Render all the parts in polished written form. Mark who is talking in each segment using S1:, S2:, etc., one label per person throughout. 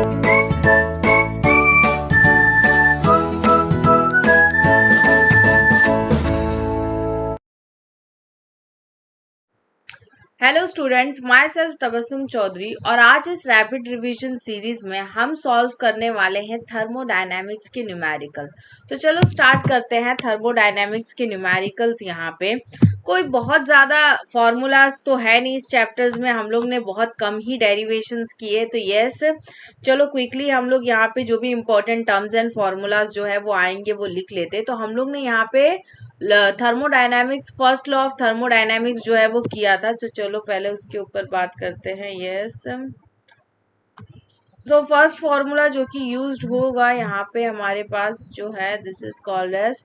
S1: Hello students, myself Tabassum Chaudhary और आज इस रैपिड रिवीजन सीरीज में हम सॉल्व करने वाले हैं थर्मोडायनेमिक्स के न्यूमेरिकल। तो चलो स्टार्ट करते हैं थर्मोडायनेमिक्स के न्यूमेरिकल्स। यहाँ पे कोई बहुत ज़्यादा फॉर्मूलाज तो है नहीं, इस चैप्टर्स में हम लोग ने बहुत कम ही डेरिवेशंस किए। तो यस, चलो क्विकली हम लोग यहाँ पे जो भी इंपॉर्टेंट टर्म्स एंड फॉर्मूलाज जो है वो आएंगे वो लिख लेते। तो हम लोग ने यहाँ पे thermodynamics, first law of thermodynamics जो है वो किया था। तो चलो पहले उसके ऊपर बात करते हैं। यस, तो फर्स्ट फॉर्मूला जो कि यूज्ड होगा यहाँ पे हमारे पास जो है, this is called as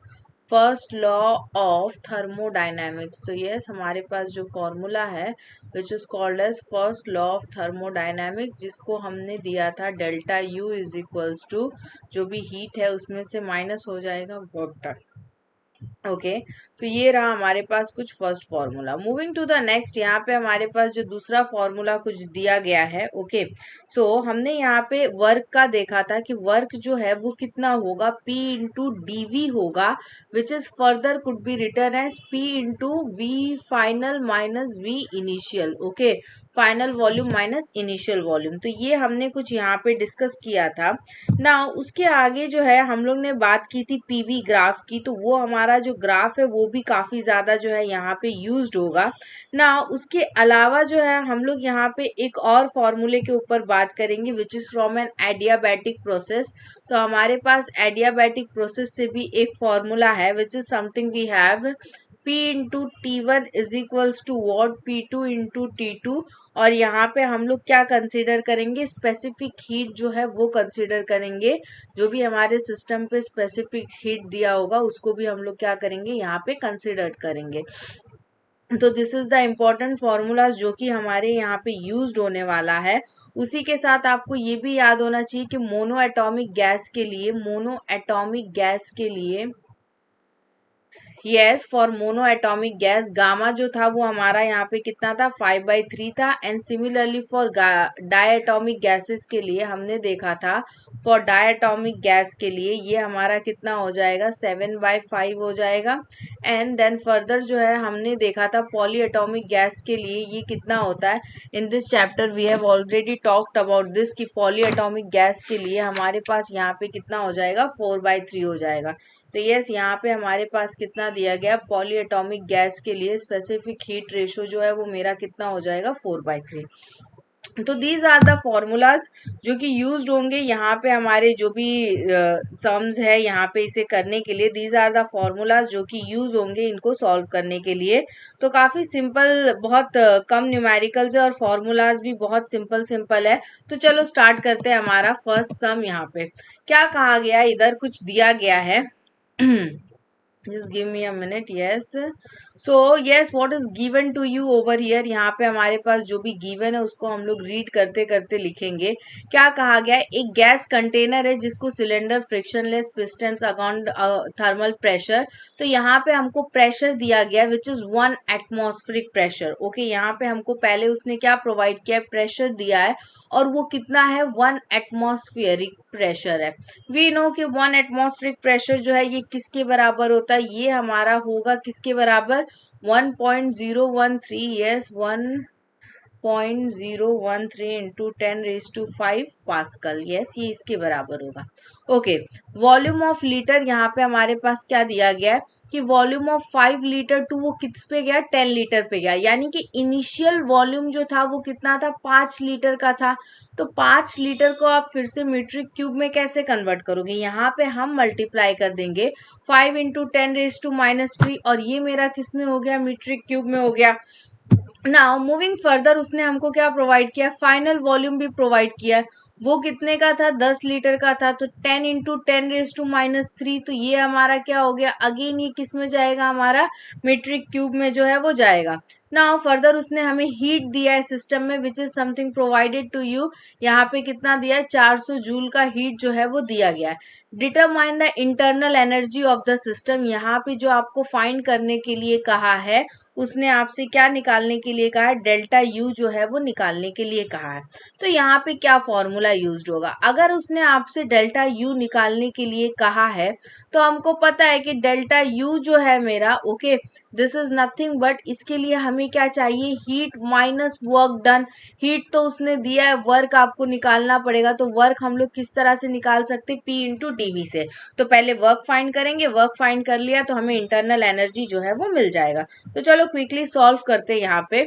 S1: first law of thermodynamics. तो यस, हमारे पास जो फॉर्मूला है which is called as first law of thermodynamics, जिसको हमने दिया था delta U is equals to जो भी हीट है उसमें से माइनस हो जाएगा वर्क डन। ओके, तो ये रहा हमारे पास कुछ first formula. Moving to the next, यहाँ पे हमारे पास जो दूसरा फॉर्मूला कुछ दिया गया है। ओके, सो हमने यहाँ पे वर्क का देखा था कि वर्क जो है वो कितना होगा, P इंटू डी होगा, which is further could be written as P into V final minus V initial. Okay, final volume minus initial volume. तो ये हमने कुछ यहाँ पे डिस्कस किया था ना। उसके आगे जो है हम लोग ने बात की थी पीवी ग्राफ की, तो वो हमारा जो ग्राफ है वो भी काफी ज्यादा जो है यहाँ पे यूज्ड होगा ना। उसके अलावा जो है हम लोग यहाँ पे एक और फॉर्मूले के ऊपर बात करेंगे which is from an adiabatic process. तो हमारे पास एडियाबैटिक प्रोसेस से भी एक फॉर्मूला है which is something we have P into T one is equals to what P2 into T2। और यहाँ पे हम लोग क्या कंसीडर करेंगे, स्पेसिफिक हीट जो है वो कंसीडर करेंगे। जो भी हमारे सिस्टम पे स्पेसिफिक हीट दिया होगा उसको भी हम लोग क्या करेंगे, यहाँ पे कंसीडर करेंगे। तो this is the important formulas जो कि हमारे यहाँ पे यूज्ड होने वाला है। उसी के साथ आपको ये भी याद होना चाहिए कि मोनो एटॉमिक गैस के लिए yes, for mono atomic gas gamma जो था वो हमारा यहाँ पे कितना था, 5/3 था। And similarly for diatomic gases के लिए हमने देखा था, फॉर डायटॉमिक गैस के लिए ये हमारा कितना हो जाएगा, 7/5 हो जाएगा। एंड देन फर्दर जो है हमने देखा था पॉली एटॉमिक गैस के लिए ये कितना होता है। In this chapter we have already talked about this कि पॉली एटॉमिक गैस के लिए हमारे पास यहाँ पे कितना हो जाएगा, 4/3 हो जाएगा। तो यस, यहाँ पे हमारे पास कितना दिया गया, पॉली एटॉमिक गैस के लिए स्पेसिफिक हीट रेशो जो है वो मेरा कितना हो जाएगा, 4/3। तो दीज आर द फॉर्मूलाज जो कि यूज्ड होंगे यहाँ पे हमारे जो भी सम्स है यहाँ पे इसे करने के लिए। दीज आर द फॉर्मूलाज जो कि यूज होंगे इनको सॉल्व करने के लिए। तो काफी सिंपल, बहुत कम न्यूमेरिकल्स है और फॉर्मूलाज भी बहुत सिंपल सिंपल है। तो चलो स्टार्ट करते हैं हमारा फर्स्ट सम। यहाँ पे क्या कहा गया, इधर कुछ दिया गया है। just give me a minute. Yes, so yes, what is given to you over here, यहाँ पे हमारे पास जो भी given है उसको हम लोग रीड करते करते लिखेंगे। क्या कहा गया है, एक गैस कंटेनर है जिसको cylinder frictionless pistons accord thermal pressure. तो यहाँ पे हमको प्रेशर दिया गया which is 1 atmospheric pressure. Okay, यहाँ पे हमको पहले उसने क्या प्रोवाइड किया है, प्रेशर दिया है और वो कितना है, 1 एटमॉस्फेरिक प्रेशर है। वी नो कि 1 एटमॉस्फेरिक प्रेशर जो है ये किसके बराबर होता है, ये हमारा होगा किसके बराबर, 1.013। Yes, 1.013 into 10⁵ pascal. यस, ये इसके बराबर होगा। ओके, वॉल्यूम ऑफ लीटर यहाँ पे हमारे पास क्या दिया गया है कि वॉल्यूम ऑफ 5 लीटर टू वो किस पे गया, 10 लीटर पे गया। यानी कि इनिशियल वॉल्यूम जो था वो कितना था, 5 लीटर का था। तो 5 लीटर को आप फिर से मीट्रिक क्यूब में कैसे कन्वर्ट करोगे, यहाँ पे हम मल्टीप्लाई कर देंगे 5 इंटू 10⁻³ और ये मेरा किस में हो गया, मीट्रिक क्यूब में हो गया। नाउ मूविंग फर्दर, उसने हमको क्या प्रोवाइड किया, फाइनल वॉल्यूम भी प्रोवाइड किया है। वो कितने का था, 10 लीटर का था। तो 10 इंटू 10⁻⁻3, तो ये हमारा क्या हो गया, अगेन ये किस में जाएगा, हमारा मीट्रिक क्यूब में जो है वो जाएगा। नाउ फर्दर उसने हमें हीट दिया है सिस्टम में which is something provided to you. यहाँ पे कितना दिया है, 400 जूल का हीट जो है वो दिया गया है। Determine the internal energy of the system, यहाँ पे जो आपको फाइंड करने के लिए कहा है उसने आपसे क्या निकालने के लिए कहा है, डेल्टा यू जो है वो निकालने के लिए कहा है। तो यहाँ पे क्या फॉर्मूला यूज्ड होगा, अगर उसने आपसे डेल्टा यू निकालने के लिए कहा है तो हमको पता है कि डेल्टा यू जो है मेरा, okay, this is nothing but, इसके लिए हमें क्या चाहिए, heat minus work done. Heat तो उसने दिया है, वर्क आपको निकालना पड़ेगा, तो वर्क हम लोग किस तरह से निकाल सकते हैं, P इंटू डी से। तो पहले वर्क फाइंड करेंगे, वर्क फाइंड कर लिया तो हमें इंटरनल एनर्जी जो है वो मिल जाएगा। तो चलो क्विकली सॉल्व करते हैं। यहाँ पे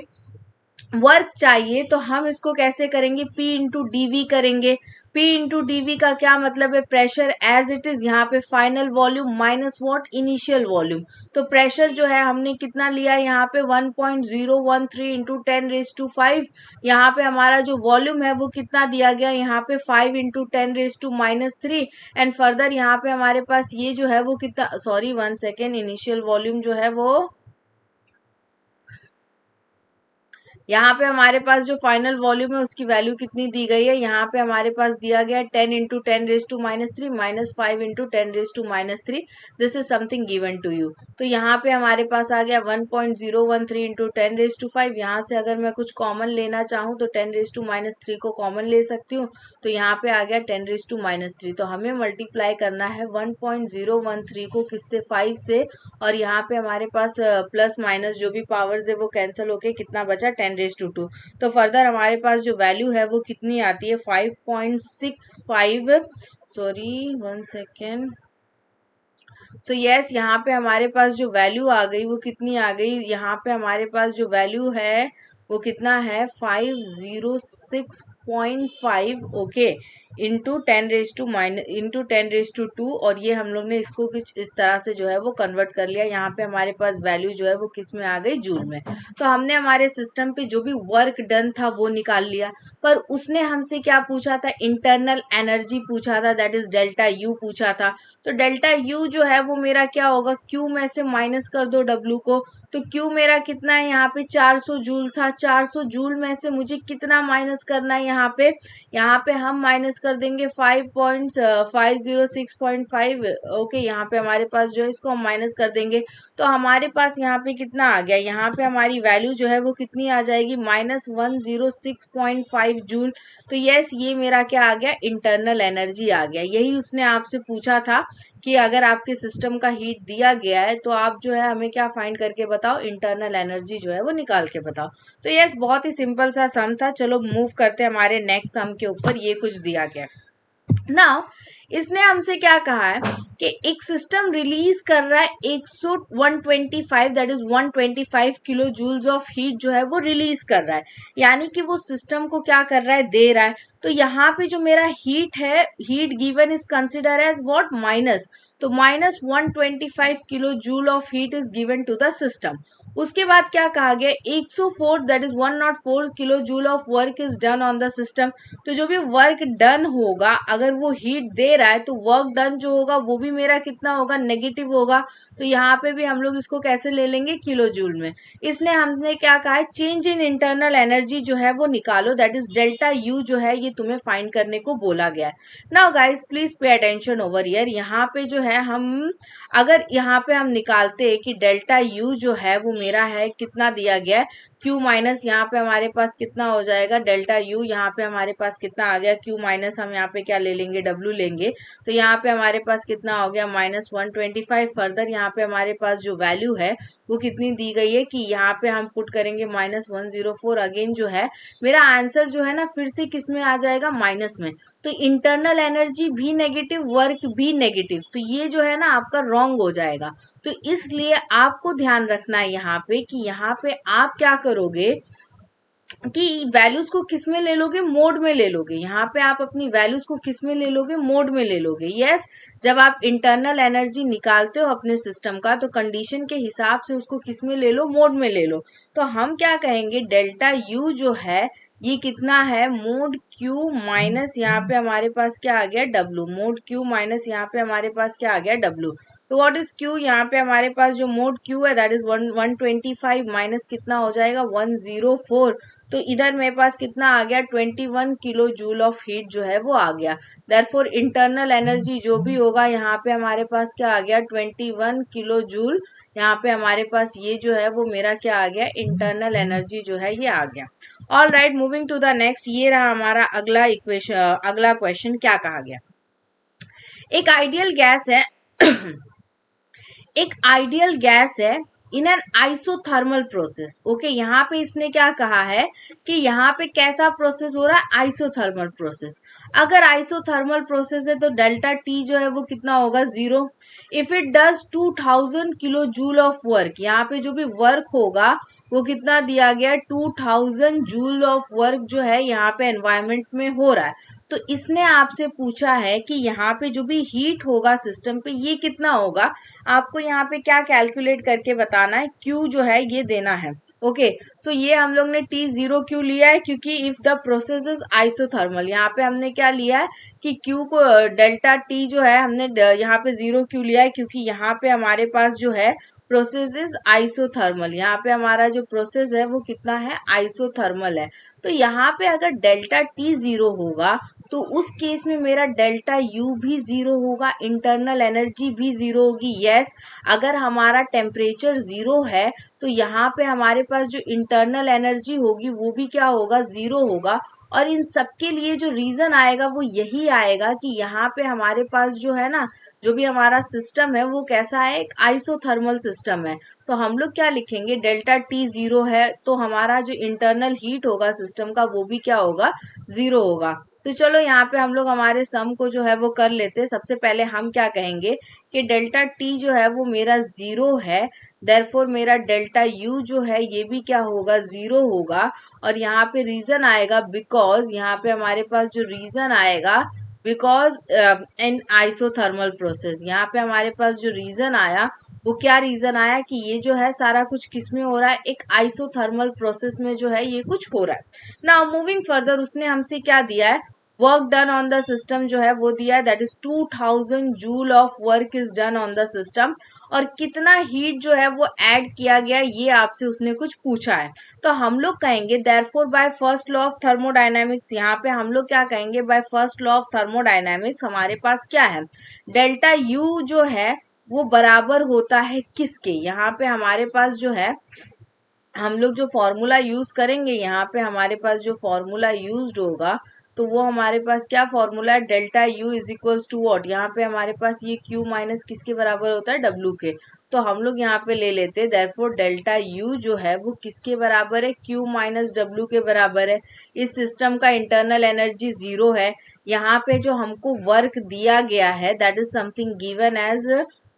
S1: वर्क चाहिए तो हम इसको कैसे करेंगे, P इंटू डी करेंगे। P इंटू डी का क्या मतलब है, प्रेशर एज इट इज, यहाँ पे final volume minus what, initial volume. तो प्रेशर जो है हमने कितना लिया है यहाँ पे 1.013 इंटू 10⁵ यहाँ पे हमारा जो वॉल्यूम है वो कितना दिया गया, यहाँ पे 5 इंटू 10⁻³ एंड फर्दर यहाँ पे हमारे पास ये जो है वो कितना, सॉरी 1 सेकेंड, इनिशियल वॉल्यूम जो है वो, यहाँ पे हमारे पास जो फाइनल वॉल्यूम है उसकी वैल्यू कितनी दी गई है, यहाँ पे हमारे पास दिया गया 10 into 10⁻³ minus 5 into 10⁻³ this is something given to you. तो यहाँ पे हमारे पास आ गया 1.013 इंटू 10⁵, यहाँ से अगर मैं कुछ कॉमन लेना चाहूँ तो 10⁻³ को कॉमन ले सकती हूँ, तो यहाँ पे आ गया 10⁻³ तो हमें मल्टीप्लाई करना है 1.013 को किससे, 5 से, और यहाँ पे हमारे पास प्लस माइनस जो भी पावर्स है वो कैंसिल होके कितना बचा, 10⁻²। तो फर्दर हमारे पास जो वैल्यू है वो कितनी आती है, 5.65, सॉरी 1 सेकेंड, सो यस, यहाँ पे हमारे पास जो वैल्यू आ गई वो कितनी आ गई, यहाँ पे हमारे पास जो वैल्यू है वो कितना है, 506.5, ओके, इंटू 10⁻², और ये हम लोग ने इसको कुछ इस तरह से जो है वो कन्वर्ट कर लिया। यहाँ पे हमारे पास वैल्यू जो है वो किस में आ गई, जूल में। तो हमने हमारे सिस्टम पे जो भी वर्क डन था वो निकाल लिया, पर उसने हमसे क्या पूछा था, इंटरनल एनर्जी पूछा था, दैट इज डेल्टा यू पूछा था। तो डेल्टा यू जो है वो मेरा क्या होगा, क्यू में से माइनस कर दो डब्ल्यू को, तो क्यू मेरा कितना है, यहाँ पे 400 जूल था, 400 जूल में से मुझे कितना माइनस करना है, यहाँ पे हम माइनस कर देंगे 5.506.5, ओके, यहाँ पे हमारे पास जो है इसको हम माइनस कर देंगे, तो हमारे पास यहाँ पे कितना आ गया, यहाँ पे हमारी वैल्यू जो है वो कितनी आ जाएगी, -106.5 जूल। तो यस, ये मेरा क्या आ गया, इंटरनल एनर्जी आ गया। यही उसने आपसे पूछा था कि अगर आपके सिस्टम का हीट दिया गया है तो आप जो है हमें क्या फाइंड करके बताओ, इंटरनल एनर्जी जो है वो निकाल के बताओ। तो यस, बहुत ही सिंपल सा सम था। चलो मूव करते हैं हमारे नेक्स्ट सम के ऊपर। ये कुछ दिया गया नाउ, इसने हमसे क्या कहा है कि एक सिस्टम रिलीज कर रहा है 125, that is 125 kilo joules of heat जो है वो रिलीज कर रहा है, यानी कि वो सिस्टम को क्या कर रहा है, दे रहा है। तो यहाँ पे जो मेरा हीट है, heat given is consider as what, minus, तो -125 kilo joule of heat is given to the system. उसके बाद क्या कहा गया, 104, that is 104 kilo joule of work is done on the system. तो जो भी वर्क डन होगा, अगर वो हीट दे रहा है तो वर्क डन जो होगा वो भी मेरा कितना होगा, नेगेटिव होगा। तो यहाँ पे भी हम लोग इसको कैसे ले लेंगे, किलो जूल में। इसलिए हमने क्या कहा है, चेंज इन इंटरनल एनर्जी जो है वो निकालो, दैट इज डेल्टा यू जो है ये तुम्हें फाइंड करने को बोला गया है। Now guys please pay attention over here. यहाँ पे जो है अगर यहाँ पे हम निकालते हैं कि डेल्टा यू जो है वो मेरा है, कितना दिया गया है, Q माइनस, यहाँ पे हमारे पास कितना हो जाएगा, डेल्टा यू, यहाँ पे हमारे पास कितना आ गया, Q माइनस, हम यहाँ पे क्या ले लेंगे, W लेंगे, तो यहाँ पे हमारे पास कितना हो गया, -125। फर्दर यहाँ पे हमारे पास जो वैल्यू है वो कितनी दी गई है कि यहाँ पे हम पुट करेंगे -104। अगेन जो है मेरा आंसर जो है ना फिर से किस में आ जाएगा, माइनस में। तो इंटरनल एनर्जी भी नेगेटिव, वर्क भी नेगेटिव, तो ये जो है ना आपका रॉन्ग हो जाएगा। तो इसलिए आपको ध्यान रखना है यहाँ पे कि यहाँ पे आप क्या करोगे कि वैल्यूज को किस में ले लोगे, मोड में ले लोगे। यहाँ पे आप अपनी वैल्यूज को किस में ले लोगे, मोड में ले लोगे। यस, जब आप इंटरनल एनर्जी निकालते हो अपने सिस्टम का तो कंडीशन के हिसाब से उसको किस में ले लो, मोड में ले लो। तो हम क्या कहेंगे, डेल्टा यू जो है ये कितना है, मोड क्यू माइनस, यहाँ पे हमारे पास क्या आ गया, डब्लू, मोड क्यू माइनस, यहाँ पे हमारे पास क्या आ गया, डब्लू। तो व्हाट इज क्यू, यहाँ पे हमारे पास जो मोड क्यू है दैट इज 125 माइनस कितना हो जाएगा, 104। तो इधर मेरे पास कितना आ गया, 21 किलो जूल ऑफ हीट जो है वो आ गया। देयरफॉर इंटरनल एनर्जी जो भी होगा यहाँ पे हमारे पास क्या आ गया, 21 किलो जूल, यहाँ पे हमारे पास ये जो है वो मेरा क्या आ गया, इंटरनल एनर्जी जो है ये आ गया। All right, moving to the next, ये रहा हमारा अगला इक्वेशन, अगला क्वेश्चन क्या कहा गया। एक आइडियल गैस है एक आइडियल गैस है in an isothermal process. Okay, यहाँ पे इसने क्या कहा है कि यहाँ पे कैसा प्रोसेस हो रहा है, आइसोथर्मल प्रोसेस। अगर आइसोथर्मल प्रोसेस है तो डेल्टा टी जो है वो कितना होगा, 0। If it does 2000 kilo joule of work, यहाँ पे जो भी वर्क होगा वो कितना दिया गया, 2000 जूल ऑफ वर्क जो है यहाँ पे एनवायरमेंट में हो रहा है। तो इसने आपसे पूछा है कि यहाँ पे जो भी हीट होगा सिस्टम पे ये कितना होगा। आपको यहाँ पे क्या कैलकुलेट करके बताना है, Q जो है ये देना है। ओके, सो ये हम लोग ने T0 क्यों लिया है, क्योंकि if the process is isothermal, यहाँ पे हमने क्या लिया है कि Q को डेल्टा T जो है हमने यहाँ पे 0 क्यों लिया है, क्योंकि यहाँ पे हमारे पास जो है प्रोसेस इज आइसोथर्मल, यहाँ पे हमारा जो प्रोसेस है वो कितना है, आइसोथर्मल है। तो यहाँ पे अगर डेल्टा T 0 होगा तो उस केस में मेरा डेल्टा यू भी 0 होगा, इंटरनल एनर्जी भी 0 होगी। यस, अगर हमारा टेम्परेचर 0 है तो यहाँ पे हमारे पास जो इंटरनल एनर्जी होगी वो भी क्या होगा, 0 होगा। और इन सब के लिए जो रीजन आएगा वो यही आएगा कि यहाँ पे हमारे पास जो है ना, जो भी हमारा सिस्टम है वो कैसा है, एक आइसोथर्मल सिस्टम है। तो हम लोग क्या लिखेंगे, डेल्टा टी 0 है तो हमारा जो इंटरनल हीट होगा सिस्टम का वो भी क्या होगा, 0 होगा। तो चलो यहाँ पे हम लोग हमारे सम को जो है वो कर लेते हैं। सबसे पहले हम क्या कहेंगे कि डेल्टा टी जो है वो मेरा 0 है, देयरफॉर मेरा डेल्टा यू जो है ये भी क्या होगा, 0 होगा। और यहाँ पे रीजन आएगा बिकॉज, यहाँ पे हमारे पास जो रीजन आएगा बिकॉज इन आइसोथर्मल प्रोसेस, यहाँ पे हमारे पास जो रीजन आया वो क्या रीजन आया कि ये जो है सारा कुछ किसमें हो रहा है, एक आइसोथर्मल प्रोसेस में जो है ये कुछ हो रहा है। नाउ मूविंग फर्दर, उसने हमसे क्या दिया है, work done on the system जो है वो दिया है, that is 2000 joule of work is done on the system. और कितना हीट जो है वो ऐड किया गया ये आपसे उसने कुछ पूछा है। तो हम लोग कहेंगे therefore by first law of thermodynamics, यहाँ पे हम लोग क्या कहेंगे, by first law of thermodynamics हमारे पास क्या है, डेल्टा यू जो है वो बराबर होता है किसके, यहाँ पे हमारे पास जो है हम लोग जो फॉर्मूला यूज करेंगे, यहाँ पे हमारे पास जो फॉर्मूला यूज्ड होगा तो वो हमारे पास क्या फॉर्मूला है, delta U is equals to what, यहाँ पे हमारे पास ये क्यू माइनस किसके बराबर होता है, डब्ल्यू के। तो हम लोग यहाँ पे ले लेते हैं देयरफॉर डेल्टा यू जो है वो किसके बराबर है, क्यू माइनस डब्ल्यू के बराबर है। इस सिस्टम का इंटरनल एनर्जी 0 है। यहाँ पे जो हमको वर्क दिया गया है that is something given as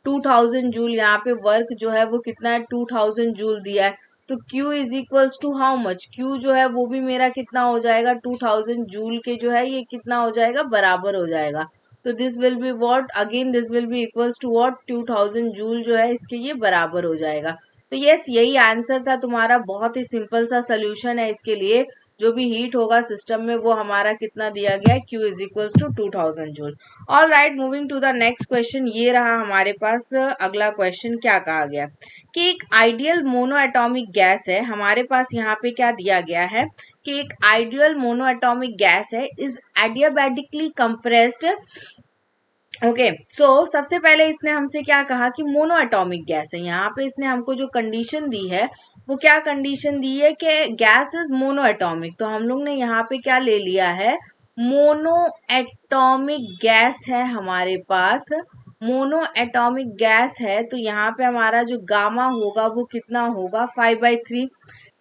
S1: 2000 joule, यहाँ पे वर्क जो है वो कितना है, 2000 जूल दिया है। तो Q is equals to how much, Q जो है वो भी मेरा कितना हो जाएगा, 2000 जूल के जो है ये कितना हो जाएगा, बराबर हो जाएगा। तो this will be what, again this will be equals to what, 2000 joule जो है इसके ये बराबर हो जाएगा। तो यस, यही आंसर था तुम्हारा, बहुत ही सिंपल सा सोल्यूशन है इसके लिए। जो भी हीट होगा सिस्टम में वो हमारा कितना दिया गया है, Q is equals to 2000 joule. All right, moving to the next question, ये रहा हमारे पास अगला क्वेश्चन, क्या कहा गया कि एक आइडियल मोनो एटॉमिक गैस है, हमारे पास यहाँ पे क्या दिया गया है कि एक आइडियल मोनो एटॉमिक गैस है, इज एडियाबैटिकली कंप्रेस्ड। ओके, सो सबसे पहले इसने हमसे क्या कहा कि मोनो एटॉमिक गैस है, यहाँ पे इसने हमको जो कंडीशन दी है वो क्या कंडीशन दी है कि गैस इज मोनो एटॉमिक। तो हम लोग ने यहाँ पे क्या ले लिया है, मोनो एटॉमिक गैस है हमारे पास, मोनो एटॉमिक गैस है। तो यहाँ पे हमारा जो गामा होगा वो कितना होगा, 5/3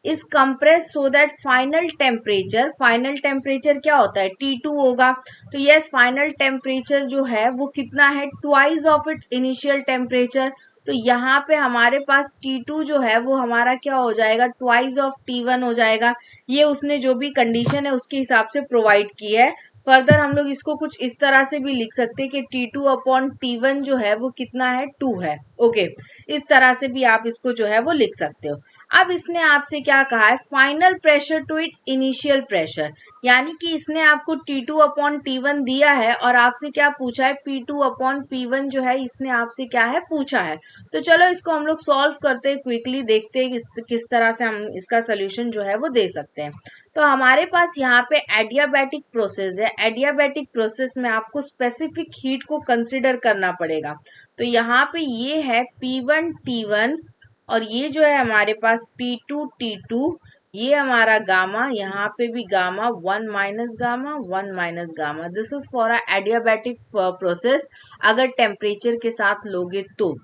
S1: is compress so that final temperature क्या होता है, T2 होगा। तो यस, फाइनल टेम्परेचर जो है वो कितना है, twice of its initial temperature. तो यहाँ पे हमारे पास T2 जो है वो हमारा क्या हो जाएगा, ट्वाइस ऑफ T1 हो जाएगा। ये उसने जो भी कंडीशन है उसके हिसाब से प्रोवाइड की है। फर्दर हम लोग इसको कुछ इस तरह से भी लिख सकते हैं कि T2 अपॉन T1 जो है वो कितना है, 2 है। ओके, इस तरह से भी आप इसको जो है वो लिख सकते हो। अब इसने आपसे क्या कहा है, final pressure to its initial pressure, यानी कि इसने आपको T2 अपॉन T1 दिया है और आपसे क्या पूछा है, P2 अपॉन P1 जो है इसने आपसे क्या है पूछा है। तो चलो इसको हम लोग सॉल्व करते हैं, क्विकली देखते हैं किस तरह से हम इसका सोल्यूशन जो है वो दे सकते हैं। तो हमारे पास यहाँ पे एडियाबैटिक प्रोसेस है, एडियाबैटिक प्रोसेस में आपको स्पेसिफिक हीट को कंसिडर करना पड़ेगा। तो यहाँ पे ये है P1 T1 और ये जो है हमारे पास P2 T2, ये हमारा गामा, यहाँ पे भी gamma, 1 - gamma 1 - gamma. This is for a adiabatic process अगर टेम्परेचर के साथ लोगे तो।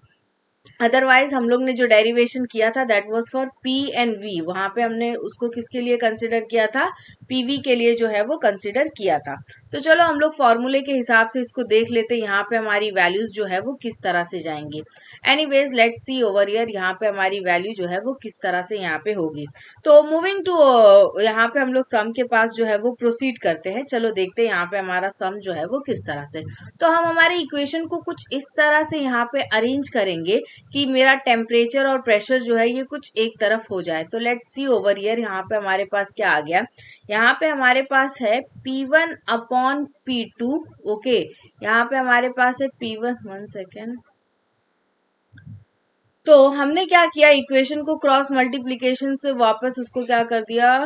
S1: अदरवाइज हम लोग ने जो डेरिवेशन किया था that was for P and V, वहां पे हमने उसको किसके लिए कंसिडर किया था, पीवी के लिए जो है वो कंसिडर किया था। तो चलो हम लोग फॉर्मूले के हिसाब से इसको देख लेते हैं, यहाँ पे हमारी वैल्यूज जो है वो किस तरह से जाएंगी। Anyways let's see over here, यहाँ पे हमारी वैल्यू जो है वो किस तरह से यहाँ पे होगी। तो मूविंग टू यहाँ पे हम लोग सम के पास जो है वो प्रोसीड करते हैं। चलो देखते हैं यहाँ पे हमारा सम जो है वो किस तरह से। तो हम हमारे इक्वेशन को कुछ इस तरह से यहाँ पे अरेंज करेंगे कि मेरा टेम्परेचर और प्रेशर जो है ये कुछ एक तरफ हो जाए। तो लेट्स सी ओवर हियर, यहाँ पे हमारे पास क्या आ गया, यहाँ पे हमारे पास है P1 अपॉन P2। ओके, यहाँ पे हमारे पास है P1, 1 सेकेंड। तो हमने क्या किया, इक्वेशन को क्रॉस मल्टीप्लीकेशन से वापस उसको क्या कर दिया,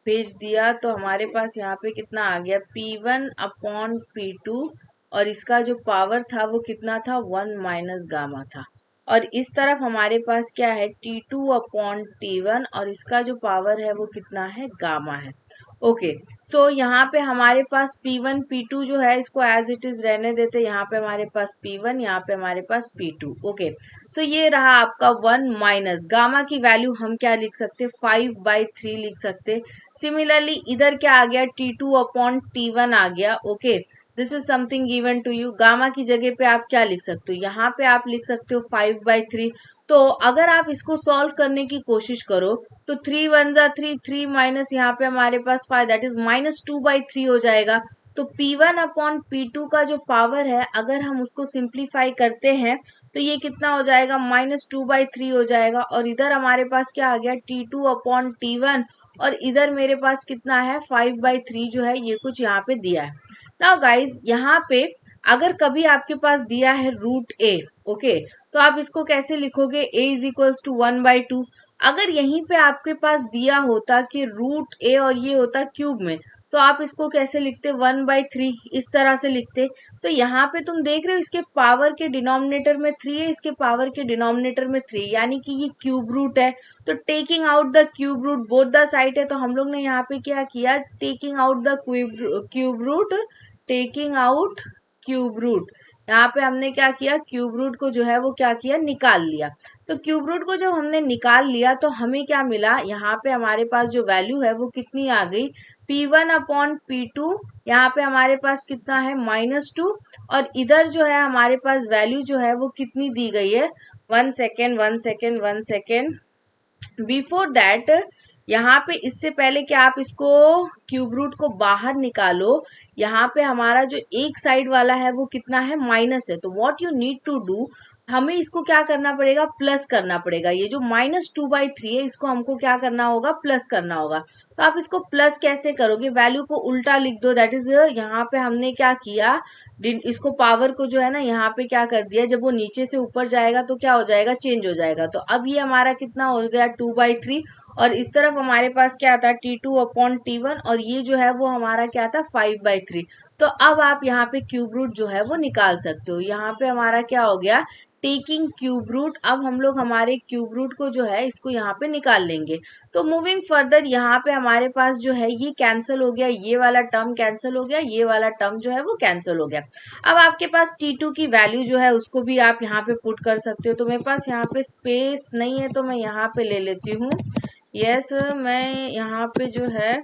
S1: भेज दिया। तो हमारे पास यहाँ पे कितना आ गया, P1 अपॉन P2 और इसका जो पावर था वो कितना था, 1 - गामा था। और इस तरफ हमारे पास क्या है, T2 अपॉन T1 और इसका जो पावर है वो कितना है, गामा है। ओके, सो यहाँ पे हमारे पास P1 P2 जो है इसको एज इट इज रहने देते, यहाँ पे हमारे पास P1, यहाँ पे हमारे पास P2। ओके, सो ये रहा आपका 1 - गामा की वैल्यू हम क्या लिख सकते, 5/3 लिख सकते। सिमिलरली इधर क्या आ गया, T2 अपॉन T1 आ गया। Okay, this is something given to you. Gamma की जगह पे आप क्या लिख सकते हो, यहाँ पे आप लिख सकते हो 5/3। तो अगर आप इसको सॉल्व करने की कोशिश करो तो 3 × 1 = 3, 3 माइनस यहाँ पे हमारे पास 5, दैट इज -2/3 हो जाएगा। तो P1 अपॉन P2 का जो पावर है अगर हम उसको सिंप्लीफाई करते हैं तो ये कितना हो जाएगा, -2/3 हो जाएगा। और इधर हमारे पास क्या आ गया, T2 अपॉन T1 और इधर मेरे पास कितना है, 5/3 जो है ये कुछ यहाँ पे दिया है। नाउ गाइज यहाँ पे अगर कभी आपके पास दिया है √a, ओके, तो आप इसको कैसे लिखोगे, a = 1/2। अगर यहीं पे आपके पास दिया होता कि √a और ये होता क्यूब में, तो आप इसको कैसे लिखते, 1/3 इस तरह से लिखते। तो यहाँ पे तुम देख रहे हो इसके पावर के डिनोमिनेटर में 3 है, इसके पावर के डिनोमिनेटर में 3, यानी कि ये क्यूब रूट है। तो taking out the cube root both the side है, तो हम लोग ने यहाँ पे क्या किया, taking out the cube root, taking out cube root, यहाँ पे हमने क्या किया, क्यूब रूट को जो है वो क्या किया, निकाल लिया। तो क्यूब रूट को जब हमने निकाल लिया तो हमें क्या मिला, यहाँ पे हमारे पास जो वैल्यू है वो कितनी आ गई, P1 अपॉन P2, यहाँ पे हमारे पास कितना है, -2। और इधर जो है हमारे पास वैल्यू जो है वो कितनी दी गई है, 1 second 1 second 1 second, before that यहाँ पे इससे पहले कि आप इसको क्यूब रूट को बाहर निकालो, यहाँ पे हमारा जो एक साइड वाला है वो कितना है, माइनस है। तो what you need to do, हमें इसको क्या करना पड़ेगा, प्लस करना पड़ेगा। ये जो -2/3 है इसको हमको क्या करना होगा, प्लस करना होगा। तो आप इसको प्लस कैसे करोगे, वैल्यू को उल्टा लिख दो, दैट इज यहाँ पे हमने क्या किया, इसको पावर को जो है ना यहाँ पे क्या कर दिया, जब वो नीचे से ऊपर जाएगा तो क्या हो जाएगा, चेंज हो जाएगा। तो अब ये हमारा कितना हो गया, 2/3 और इस तरफ हमारे पास क्या था, T2 अपॉन T1 और ये जो है वो हमारा क्या था, 5/3। तो अब आप यहाँ पे क्यूब रूट जो है वो निकाल सकते हो। यहाँ पे हमारा क्या हो गया, टेकिंग क्यूब रूट। अब हम लोग हमारे क्यूब रूट को जो है इसको यहाँ पे निकाल लेंगे। तो मूविंग फर्दर यहाँ पे हमारे पास जो है ये कैंसिल हो गया, ये वाला टर्म कैंसिल हो गया, ये वाला टर्म जो है वो कैंसिल हो गया। अब आपके पास T2 की वैल्यू जो है उसको भी आप यहाँ पे पुट कर सकते हो। तो मेरे पास यहाँ पे स्पेस नहीं है तो मैं यहाँ पे ले लेती हूँ। यस, मैं यहाँ पे जो है,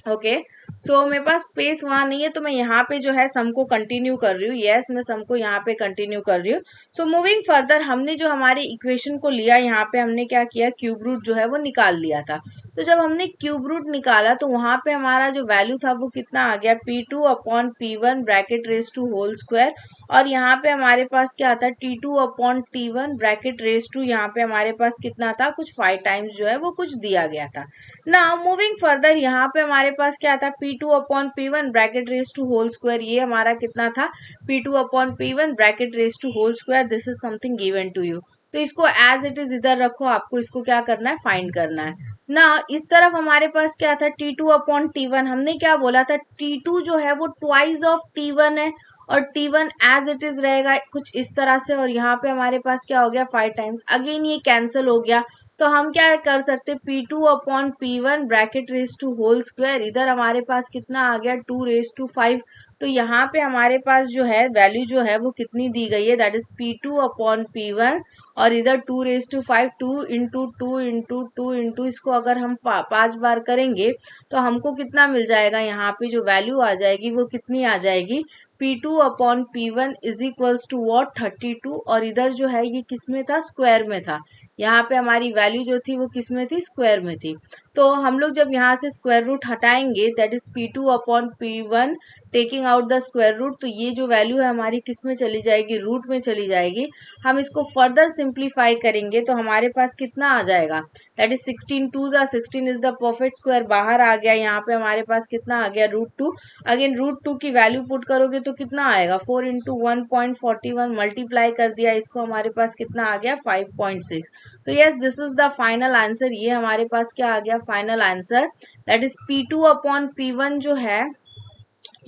S1: ओके, सो मेरे पास स्पेस वहां नहीं है तो मैं यहाँ पे जो है सम को कंटिन्यू कर रही हूँ। यस, मैं सम को यहाँ पे कंटिन्यू कर रही हूँ। सो मूविंग फर्दर हमने जो हमारे इक्वेशन को लिया, यहाँ पे हमने क्या किया, क्यूब रूट जो है वो निकाल लिया था। तो जब हमने क्यूब रूट निकाला तो वहां पे हमारा जो वैल्यू था वो कितना आ गया, P2 upon P1 bracket raise to whole square और यहाँ पे हमारे पास क्या था, T2 upon T1 bracket raise to, यहाँ पे हमारे पास कितना था, कुछ 5 टाइम्स जो है वो कुछ दिया गया था। नाउ मूविंग फर्दर यहाँ पे हमारे पास क्या था, P2 upon P1 bracket raise to whole square, ये हमारा कितना था, P2 upon P1 bracket raise to whole square, this is something given to you. तो इसको एज इट इज इधर रखो, आपको इसको क्या करना है, फाइंड करना है ना। इस तरफ हमारे पास क्या था, T2 अपॉन T1, हमने क्या बोला था, T2 जो है वो ट्वाइस ऑफ T1 है और T1 एज इट इज रहेगा कुछ इस तरह से, और यहाँ पे हमारे पास क्या हो गया 5 टाइम्स, अगेन ये कैंसिल हो गया। तो हम क्या कर सकते, P2 upon P1 bracket raise to whole square, इधर हमारे पास कितना आ गया 2 रेज टू 5। तो यहाँ पे हमारे पास जो है वैल्यू जो है वो कितनी दी गई है, that is P2 upon P1, और इधर 2 raise to 5, 2 into 2 into 2 into, इसको अगर हम 5 बार करेंगे तो हमको कितना मिल जाएगा, यहाँ पे जो वैल्यू आ जाएगी वो कितनी आ जाएगी, P2 upon P1 is equals to what 32, और इधर जो है ये किस में था, स्क्वायर में था। यहाँ पे हमारी वैल्यू जो थी वो किस में थी, स्क्वायर में थी। तो हम लोग जब यहाँ से स्क्वायर रूट हटाएंगे, that is P2 upon P1 taking out the square root, तो ये जो वैल्यू है हमारी किस में चली जाएगी, रूट में चली जाएगी। हम इसको फर्दर सिंप्लीफाई करेंगे तो हमारे पास कितना आ जाएगा, that is 16 2 16 is the perfect square, बाहर आ गया। यहाँ पे हमारे पास कितना आ गया, √2। अगेन √2 की वैल्यू पुट करोगे तो कितना आएगा, 4 इंटू 1.41 मल्टीप्लाई कर दिया इसको, हमारे पास कितना आ गया 5.6। तो yes this is the final answer, ये हमारे पास क्या आ गया final answer, that is P2 upon P1 जो है,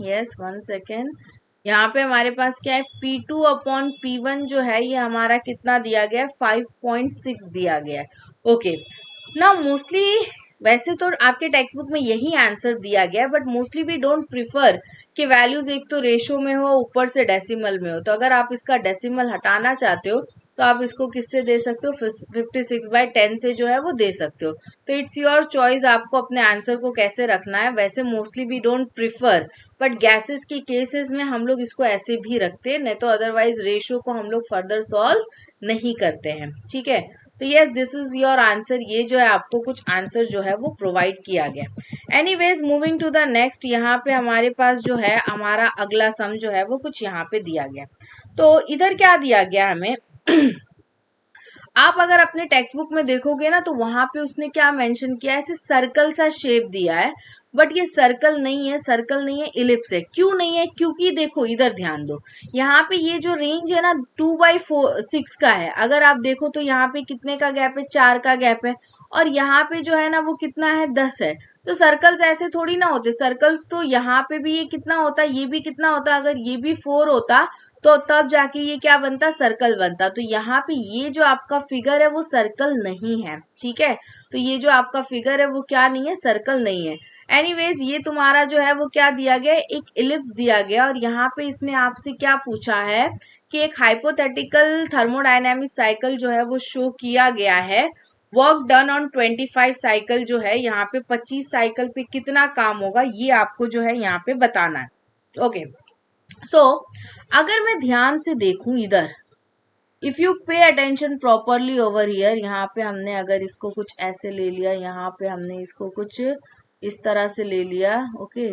S1: यस 1 सेकेंड, यहाँ पे हमारे पास क्या है P2 अपॉन P1 जो है ये हमारा कितना दिया गया है 5.6 दिया गया है। ओके ना, मोस्टली वैसे तो आपके टेक्स्ट बुक में यही आंसर दिया गया है, but mostly we don't prefer कि वैल्यूज एक तो रेशो में हो ऊपर से डेसिमल में हो। तो अगर आप इसका डेसिमल हटाना चाहते हो तो आप इसको किससे दे सकते हो, 56/10 से जो है वो दे सकते हो। तो इट्स योर चॉइस आपको अपने आंसर को कैसे रखना है। वैसे mostly we don't prefer, but gases के केसेस में हम लोग इसको ऐसे भी रखते हैं, नहीं तो अदरवाइज रेशियो को हम लोग फर्दर सॉल्व नहीं करते हैं। ठीक है, तो yes this is your answer, ये जो है आपको कुछ आंसर जो है वो प्रोवाइड किया गया। Anyways moving to the next, यहाँ पे हमारे पास जो है हमारा अगला सम जो है वो कुछ यहाँ पे दिया गया। तो इधर क्या दिया गया हमें आप अगर अपने टेक्स्ट बुक में देखोगे ना तो वहां पे उसने क्या मेंशन किया है, ऐसे सर्कल सा शेप दिया है, बट ये सर्कल नहीं है, सर्कल नहीं है, इलिप्स है। क्यों नहीं है, क्योंकि देखो इधर ध्यान दो, यहाँ पे ये जो रेंज है ना 2/6 का है। अगर आप देखो तो यहाँ पे कितने का गैप है, 4 का गैप है, और यहाँ पे जो है ना वो कितना है, 10 है। तो सर्कल्स ऐसे थोड़ी ना होते, सर्कल्स तो यहाँ पे भी ये कितना होता, ये भी कितना होता, अगर ये भी 4 होता तो तब जाके ये क्या बनता, सर्कल बनता। तो यहाँ पे ये जो आपका फिगर है वो सर्कल नहीं है। ठीक है, तो ये जो आपका फिगर है वो क्या नहीं है, सर्कल नहीं है। एनीवेज ये तुम्हारा जो है वो क्या दिया गया, एक इलिप्स दिया गया, और यहाँ पे इसने आपसे क्या पूछा है कि एक हाइपोथेटिकल थर्मोडायनेमिक साइकिल जो है वो शो किया गया है, वर्क डन ऑन 25 साइकिल जो है, यहाँ पे 25 साइकिल पे कितना काम होगा ये आपको जो है यहाँ पे बताना है। ओके सो अगर मैं ध्यान से देखूं इधर, if you pay attention properly over here, यहाँ पे हमने अगर इसको कुछ ऐसे ले लिया, यहाँ पे हमने इसको कुछ इस तरह से ले लिया, ओके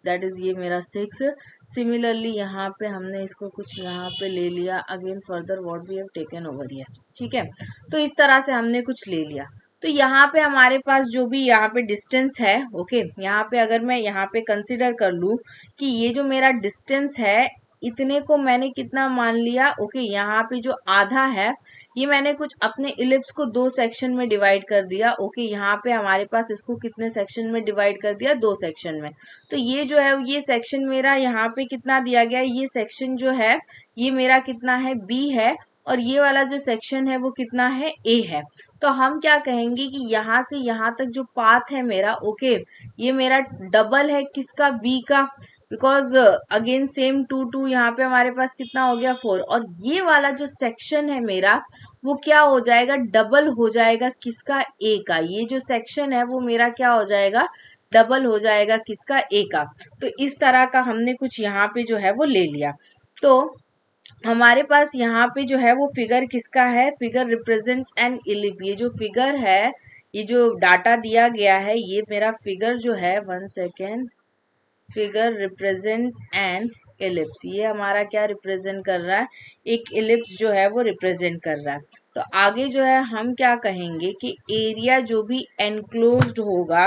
S1: दैट इज ये मेरा 6। सिमिलरली यहाँ पे हमने इसको कुछ यहाँ पे ले लिया, again further what we have taken over here. ठीक है, तो इस तरह से हमने कुछ ले लिया। तो यहाँ पे हमारे पास जो भी यहाँ पे डिस्टेंस है, ओके यहाँ पे अगर मैं यहाँ पे कंसिडर कर लूँ कि ये जो मेरा डिस्टेंस है इतने को मैंने कितना मान लिया, ओके यहाँ पे जो आधा है ये मैंने कुछ अपने इलिप्स को 2 सेक्शन में डिवाइड कर दिया। ओके यहाँ पे हमारे पास इसको कितने सेक्शन में डिवाइड कर दिया, 2 सेक्शन में। तो ये जो है ये सेक्शन मेरा यहाँ पे कितना दिया गया है, ये सेक्शन जो है ये मेरा कितना है, बी है, और ये वाला जो सेक्शन है वो कितना है, ए है। तो हम क्या कहेंगे कि यहाँ से यहाँ तक जो पाथ है मेरा, ओके ये मेरा डबल है किसका, बी का, बिकॉज अगेन सेम 2 2 यहाँ पे हमारे पास कितना हो गया 4, और ये वाला जो सेक्शन है मेरा वो क्या हो जाएगा, डबल हो जाएगा किसका, ए का। ये जो सेक्शन है वो मेरा क्या हो जाएगा, डबल हो जाएगा किसका, ए का। तो इस तरह का हमने कुछ यहाँ पे जो है वो ले लिया। तो हमारे पास यहाँ पे जो है वो फिगर किसका है, फिगर रिप्रेजेंट्स एन इलिप। ये जो फिगर है, ये जो डाटा दिया गया है, ये मेरा फिगर जो है, 1 second, figure represents an ellipse. ये हमारा क्या रिप्रेजेंट कर रहा है, एक इलिप्स जो है वो रिप्रेजेंट कर रहा है। तो आगे जो है हम क्या कहेंगे कि एरिया जो भी एनक्लोज्ड होगा,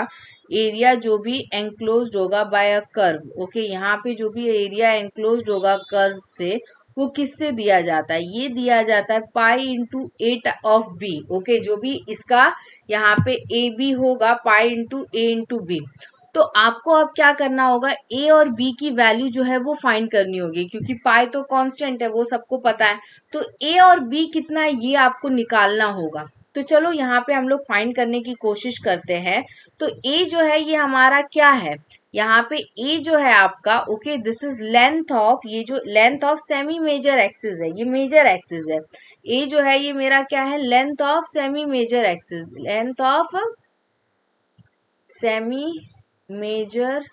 S1: एरिया जो भी एनक्लोज्ड होगा बाय अ कर्व, ओके यहाँ पे जो भी एरिया एनक्लोज्ड होगा कर्व से, वो किससे दिया जाता है, ये दिया जाता है pi into 8 of B. Okay जो भी इसका यहाँ पे ए बी होगा, pi into A into B. तो आपको अब क्या करना होगा, ए और बी की वैल्यू जो है वो फाइंड करनी होगी, क्योंकि पाई तो कांस्टेंट है वो सबको पता है। तो ए और बी कितना है ये आपको निकालना होगा। तो चलो यहाँ पे हम लोग फाइंड करने की कोशिश करते हैं। तो ए जो है ये हमारा क्या है, यहाँ पे ए जो है आपका, okay, this is length of, ये जो length of semi major axis है, ये मेजर एक्सिस है। ए जो है ये मेरा क्या है, length of semi major axis, length of semi major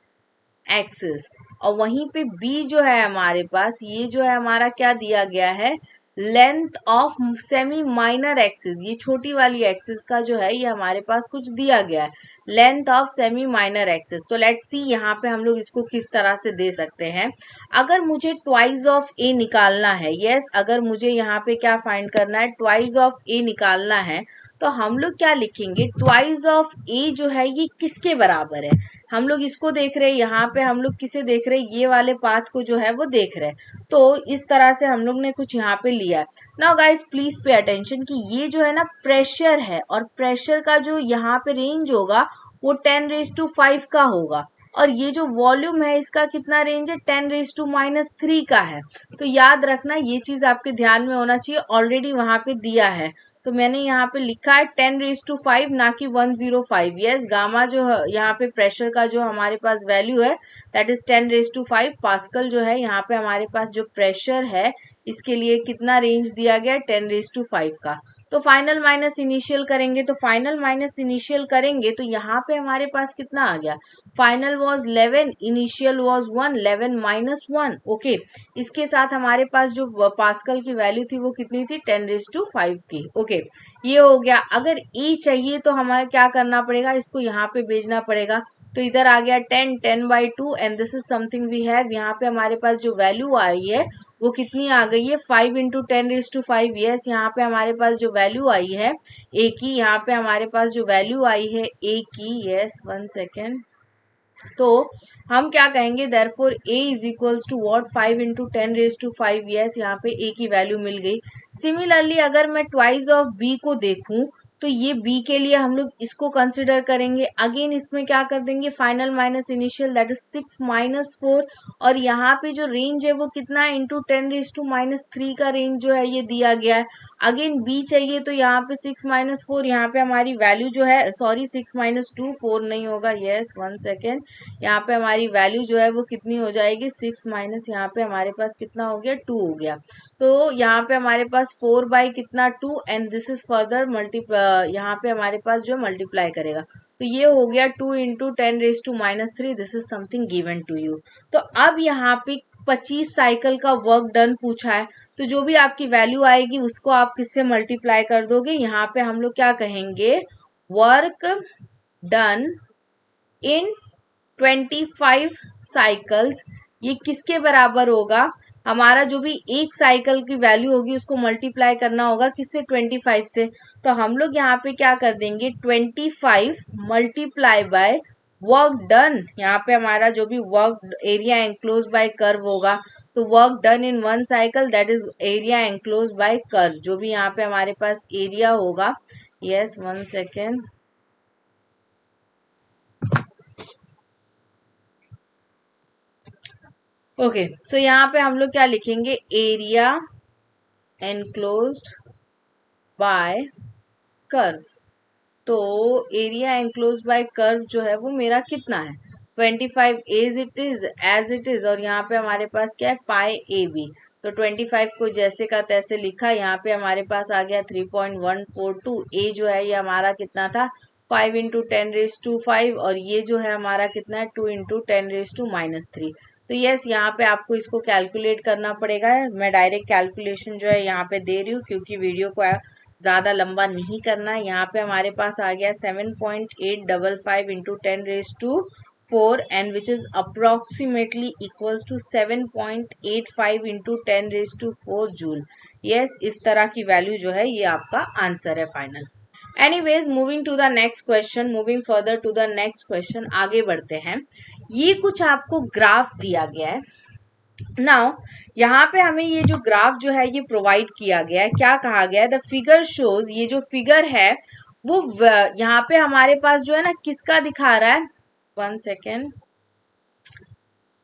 S1: axis. और वहीं पे बी जो है हमारे पास, ये जो है हमारा क्या दिया गया है, length of semi minor axis, ये छोटी वाली एक्सिस का जो है ये हमारे पास कुछ दिया गया है, length of semi minor axis. तो लेट्स सी यहाँ पे हम लोग इसको किस तरह से दे सकते हैं। अगर मुझे ट्वाइस ऑफ ए निकालना है, यस, अगर मुझे यहाँ पे क्या फाइंड करना है, ट्वाइस ऑफ ए निकालना है, तो हम लोग क्या लिखेंगे, ट्वाइस ऑफ ए जो है ये किसके बराबर है। हम लोग इसको देख रहे हैं, यहाँ पे हम लोग किसे देख रहे हैं, ये वाले पाथ को जो है वो देख रहे हैं। तो इस तरह से हम लोग ने कुछ यहाँ पे लिया है। Now guys please pay attention कि ये जो है ना प्रेशर है, और प्रेशर का जो यहाँ पे रेंज होगा वो 10⁵ का होगा, और ये जो वॉल्यूम है इसका कितना रेंज है, 10⁻³ का है। तो याद रखना ये चीज आपके ध्यान में होना चाहिए, ऑलरेडी वहां पे दिया है। तो मैंने यहाँ पे लिखा है 10⁵, ना कि 105। यस, गामा जो यहाँ पे प्रेशर का जो हमारे पास वैल्यू है दैट इज 10⁵। पास्कल जो है यहाँ पे हमारे पास जो प्रेशर है इसके लिए कितना रेंज दिया गया, 10⁵ का। तो फाइनल माइनस इनिशियल करेंगे, तो फाइनल माइनस इनिशियल करेंगे तो यहाँ पे हमारे पास कितना आ गया, final was 11, initial was 1, 11 minus 1, okay. इसके साथ हमारे पास जो पास्कल की वैल्यू थी वो कितनी थी, 10⁵ की, ओके। ये हो गया। अगर ई चाहिए तो हमें क्या करना पड़ेगा, इसको यहाँ पे भेजना पड़ेगा। तो इधर आ गया 10, 10/2 and this is something we have. यहाँ पे हमारे पास जो वैल्यू आई है वो कितनी आ गई है, 5 × 10⁵। यस, यहाँ पे हमारे पास जो वैल्यू आई है ए की, यहाँ पे हमारे पास जो वैल्यू आई है ए की, यस 1 सेकेंड, तो हम क्या कहेंगे, therefore a is equals to what, 5 × 10⁵। Yes, यहाँ पे a की वैल्यू मिल गई। सिमिलरली अगर मैं ट्वाइस ऑफ b को देखूं तो ये b के लिए हम लोग इसको कंसिडर करेंगे। अगेन इसमें क्या कर देंगे, final minus initial that is 6 - 4, और यहाँ पे जो रेंज है वो कितना है, इंटू 10⁻³ का रेंज जो है ये दिया गया है। अगेन b चाहिए तो यहाँ पे 6 - 4, यहाँ पे हमारी वैल्यू जो है, सॉरी 6 - 2, 4 नहीं होगा, यस 1 सेकेंड, यहाँ पे हमारी वैल्यू जो है वो कितनी हो जाएगी, 6 माइनस यहाँ पे हमारे पास कितना हो गया, 2 हो गया। तो यहाँ पे हमारे पास 4 बाई कितना 2, एंड दिस इज फर्दर यहाँ पे हमारे पास जो मल्टीप्लाई करेगा, तो ये हो गया 2 × 10⁻³ this is something given to you. तो अब यहाँ पे 25 साइकिल का वर्क डन पूछा है, तो जो भी आपकी वैल्यू आएगी उसको आप किससे मल्टीप्लाई कर दोगे, यहाँ पे हम लोग क्या कहेंगे, वर्क डन इन 25 साइकिल्स, ये किसके बराबर होगा, हमारा जो भी एक साइकिल की वैल्यू होगी उसको मल्टीप्लाई करना होगा किससे, 25 से। तो हम लोग यहाँ पे क्या कर देंगे, 25 मल्टीप्लाई बाय वर्क डन, यहाँ पे हमारा जो भी work area enclose bye curve होगा, तो work done in 1 cycle that is area enclose bye curve, जो भी यहाँ पे हमारे पास एरिया होगा, यस 1 सेकेंड, ओके। सो यहाँ पे हम लोग क्या लिखेंगे, एरिया एनक्लोज्ड बाय कर्व। तो एरिया एनक्लोज्ड बाय कर्व जो है वो मेरा कितना है, 25 एज इट इज, और यहाँ पे हमारे पास क्या है, पाई ए बी। तो 25 को जैसे का तैसे लिखा, यहाँ पे हमारे पास आ गया 3.142। ए जो है ये हमारा कितना था, 5 × 10⁵, और ये जो है हमारा कितना है, 2 × 10⁻³ तो यस, यहाँ पे आपको इसको कैलकुलेट करना पड़ेगा। मैं डायरेक्ट कैलकुलेशन जो है यहाँ पे दे रही हूँ क्योंकि वीडियो को ज़्यादा लंबा नहीं करना है। यहाँ पे हमारे पास आ गया 7.855 × 10⁻⁴ and which is approximately equals to 7.85 × 10⁻⁴ joule. Yes, इस तरह की वैल्यू जो है ये आपका आंसर है final. Anyways, moving to the next question, moving further to the next question, आगे बढ़ते हैं। ये कुछ आपको ग्राफ दिया गया है। नाउ यहाँ पे हमें ये जो ग्राफ जो है ये प्रोवाइड किया गया है, क्या कहा गया है, द फिगर शोज, ये जो फिगर है वो यहाँ पे हमारे पास जो है ना किसका दिखा रहा है, 1 सेकेंड।